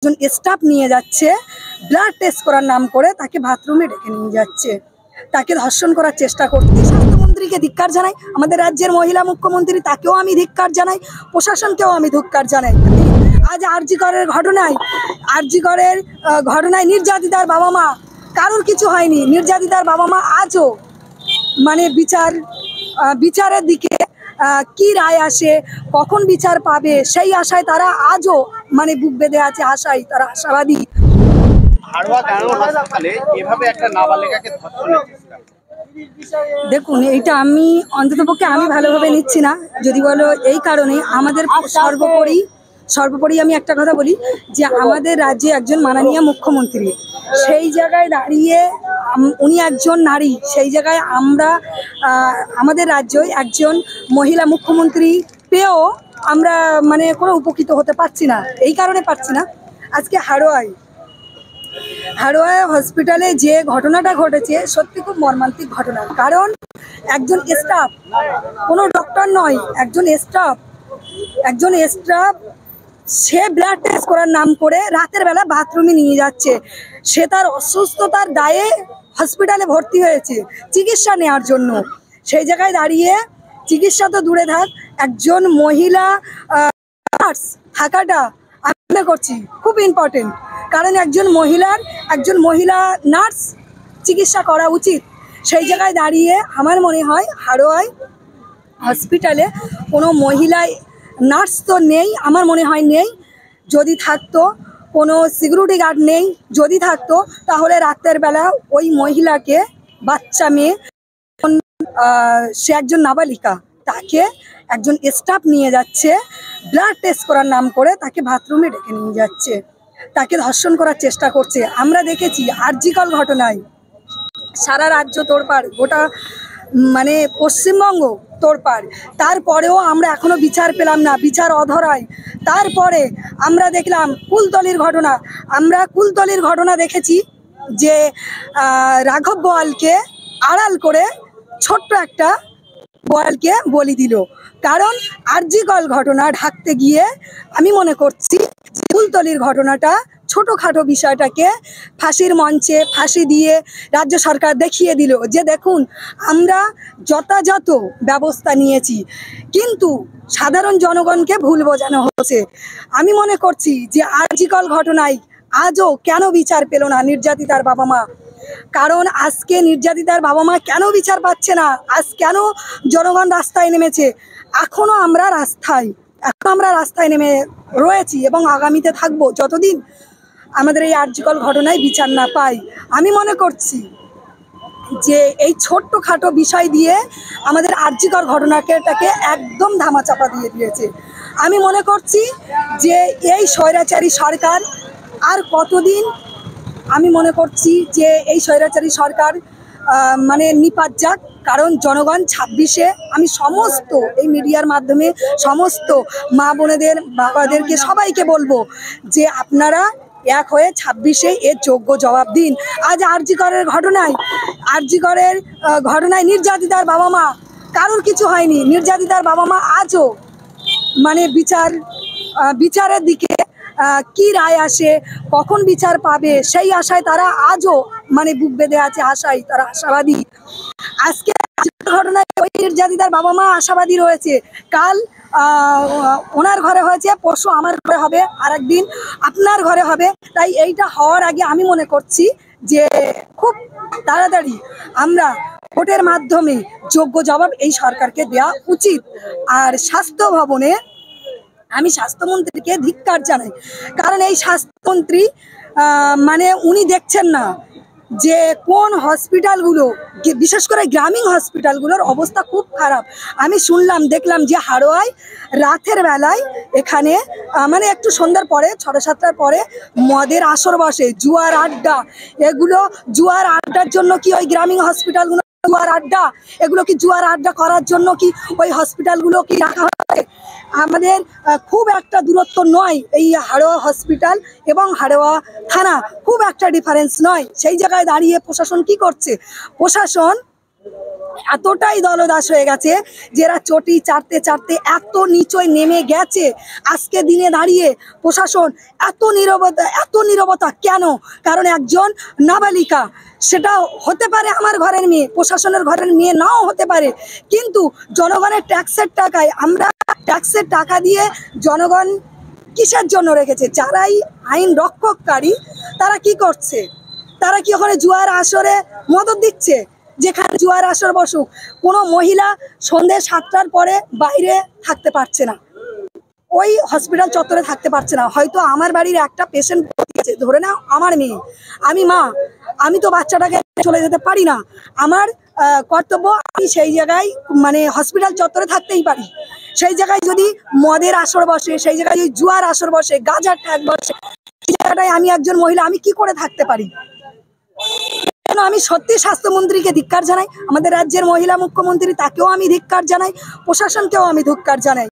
একজন স্টাফ নিয়ে যাচ্ছে ব্লাড টেস্ট করার নাম করে তাকে বাথরুমে ডেকে নিয়ে যাচ্ছে, তাকে ধর্ষণ করার চেষ্টা করছে। স্বাস্থ্যমন্ত্রীকে ধিক্কার জানাই, আমাদের রাজ্যের মহিলা মুখ্যমন্ত্রী তাকেও আমি ধিক্কার জানাই, প্রশাসনকেও আমি ধিক্কার জানাই। আজ আরজিকরের ঘটনায় নির্যাতিতার বাবা মা কারোর কিছু হয়নি, নির্যাতিতার বাবা মা আজও মানে বিচারের দিকে কি রায় আসে, কখন বিচার পাবে সেই আশায় তারা আজও মানে বুক বেঁধে আছে, আশায় তারা আশাবাদী। দেখুন, এটা আমি অন্ততপক্ষে আমি ভালোভাবে নিচ্ছি না। যদি বলো এই কারণে আমাদের সর্বোপরি আমি একটা কথা বলি যে আমাদের রাজ্যে একজন মাননীয় মুখ্যমন্ত্রী, সেই জায়গায় দাঁড়িয়ে উনি একজন নারী, সেই জায়গায় আমরা আমাদের রাজ্যে একজন মহিলা মুখ্যমন্ত্রী পেয়েও আমরা মানে কোনো উপকৃত হতে পারছি না। এই কারণে পারছি না, আজকে হাড়োয়া হসপিটালে যে ঘটনাটা ঘটেছে সত্যি খুব মর্মান্তিক ঘটনা। কারণ একজন স্টাফ, কোনো ডক্টর নয়, একজন স্টাফ সে ব্লাড টেস্ট করার নাম করে রাতের বেলা বাথরুমে নিয়ে যাচ্ছে। সে তার অসুস্থতার দায়ে হসপিটালে ভর্তি হয়েছে চিকিৎসা নেওয়ার জন্য। সেই জায়গায় দাঁড়িয়ে চিকিৎসা তো দূরে থাক, একজন মহিলা নার্স থাকাটা আমি মনে করছি খুব ইম্পর্টেন্ট। কারণ একজন মহিলা নার্স চিকিৎসা করা উচিত। সেই জায়গায় দাঁড়িয়ে আমার মনে হয় হাড়োয়া হসপিটালে কোনো মহিলা নার্স তো নেই, আমার মনে হয় নেই। যদি থাকতো, কোনো সিকিউরিটি গার্ড নেই, যদি থাকতো তাহলে রাতের বেলা ওই মহিলাকে, বাচ্চা মেয়ে, সে একজন নাবালিকা, তাকে একজন স্টাফ নিয়ে যাচ্ছে ব্লাড টেস্ট করার নাম করে তাকে বাথরুমে ডেকে নিয়ে যাচ্ছে, তাকে ধর্ষণ করার চেষ্টা করছে। আমরা দেখেছি আরজিকর ঘটনায় সারা রাজ্য তোড়পাড়, গোটা মানে পশ্চিমবঙ্গ তোড়পাড়। তারপরেও আমরা এখনো বিচার পেলাম না, বিচার অধরায়। তারপরে আমরা দেখলাম কুলতলির ঘটনা দেখেছি যে রাঘব বোয়ালকে আড়াল করে ছোট্ট একটা বোয়ালকে বলি দিল। কারণ আরজিকর ঘটনা ঢাকতে গিয়ে আমি মনে করছি কুলতলির ঘটনাটা ছোটোখাটো বিষয়টাকে ফাঁসির মঞ্চে ফাঁসি দিয়ে রাজ্য সরকার দেখিয়ে দিল যে দেখুন আমরা যথাযথ ব্যবস্থা নিয়েছি, কিন্তু সাধারণ জনগণকে ভুল বোঝানো হচ্ছে। আমি মনে করছি যে আরজিকর ঘটনায় আজও কেন বিচার পেল না নির্যাতিতার বাবা মা? কারণ আজকে নির্যাতিতার বাবা মা কেন বিচার পাচ্ছে না? আজ কেন জনগণ রাস্তায় নেমেছে? এখনো আমরা রাস্তায় নেমে রয়েছি এবং আগামীতে থাকবো যতদিন আমাদের এই আরজিকর ঘটনায় বিচার না পাই। আমি মনে করছি যে এই ছোট্টখাটো বিষয় দিয়ে আমাদের আরজিকর ঘটনাটাকে একদম ধামাচাপা দিয়ে দিয়েছে। আমি মনে করছি যে এই স্বৈরাচারী সরকার আর কতদিন, আমি মনে করছি যে এই স্বৈরাচারী সরকার মানে নিপাত যাক। কারণ জনগণ 26-এ আমি সমস্ত এই মিডিয়ার মাধ্যমে সমস্ত মা বোনেদের, বাবাদেরকে সবাইকে বলবো যে আপনারা এক হয়ে 26-এ এর যোগ্য জবাব দিন। আজ আরজিকরের ঘটনায় নির্যাতিতার বাবা মা কারোর কিছু হয়নি, নির্যাতিতার বাবা মা আজও মানে বিচারের দিকে কি রায় আসে, কখন বিচার পাবে সেই আশায় তারা আজও মানে বুক বেঁধে আছে, আশায় তারা আশাবাদী। আজকে ঘটনায় ওই নির্যাতিতার বাবা মা আশাবাদী রয়েছে। কাল ওনার ঘরে হয়েছে, পরশু আমার ঘরে হবে, আর একদিন আপনার ঘরে হবে। তাই এইটা হওয়ার আগে আমি মনে করছি যে খুব তাড়াতাড়ি আমরা ভোটের মাধ্যমে যোগ্য জবাব এই সরকারকে দেওয়া উচিত। আর স্বাস্থ্য ভবনে আমি স্বাস্থ্যমন্ত্রীকে ধিক্কার জানাই। কারণ এই স্বাস্থ্যমন্ত্রী মানে উনি দেখছেন না যে কোন হসপিটালগুলো, বিশেষ করে গ্রামীণ হসপিটালগুলোর অবস্থা খুব খারাপ। আমি দেখলাম যে হাড়োয়ায় রাতের বেলায় এখানে মানে একটু সন্ধ্যার পরে 6-7টার পরে মদের আসর বসে, জুয়ার আড্ডার জন্য কি ওই গ্রামীণ হসপিটালগুলো জুয়ার আড্ডা করার জন্য কি ওই হসপিটালগুলো কি রাখা হয়? আমাদের খুব একটা দূরত্ব নয় এই হাড়োয়া হসপিটাল এবং হাড়োয়া থানা, খুব একটা ডিফারেন্স নয়। সেই জায়গায় দাঁড়িয়ে প্রশাসন কি করছে? প্রশাসন এতটাই দলদাস হয়ে গেছে যে এরা চটি চাটতে চাটতে এত নিচয় নেমে গেছে। আজকে দিনে দাঁড়িয়ে প্রশাসন এত নীরবতা কেন? কারণ একজন নাবালিকা, সেটা হতে পারে আমার ঘরের মেয়ে, প্রশাসনের ঘরের মেয়ে নাও হতে পারে, কিন্তু জনগণের ট্যাক্সের টাকায়, আমরা ট্যাক্সের টাকা দিয়ে জনগণ কিসের জন্য রেখেছে? যারাই আইন রক্ষককারী তারা কি করছে? তারা কি ওখানে জুয়ার আসরে মদত দিচ্ছে? যেখানে জুয়ার আসর বসুক, কোনো মহিলা সন্ধ্যে 7টার পরে বাইরে থাকতে পারছে না, ওই হসপিটাল চত্বরে থাকতে পারছে না। হয়তো আমার বাড়ির একটা পেশেন্ট গেছে, ধরে নাও আমার মেয়ে, আমি মা, আমি তো বাচ্চাটাকে চলে যেতে পারি না, আমার কর্তব্য আমি সেই জায়গায় মানে হসপিটাল চত্বরে থাকতেই পারি। সেই জায়গায় যদি মদের আসর বসে, সেই জায়গায় যদি জুয়ার আসর বসে, গাঁজার ঠ্যাক বসে, সেই জায়গাটায় আমি একজন মহিলা আমি কি করে থাকতে পারি? আমি সত্যি স্বাস্থ্যমন্ত্রীকে ধিক্কার জানাই, আমাদের রাজ্যের মহিলা মুখ্যমন্ত্রী, তাকেও আমি ধিক্কার জানাই, প্রশাসনকেও আমি ধিক্কার জানাই।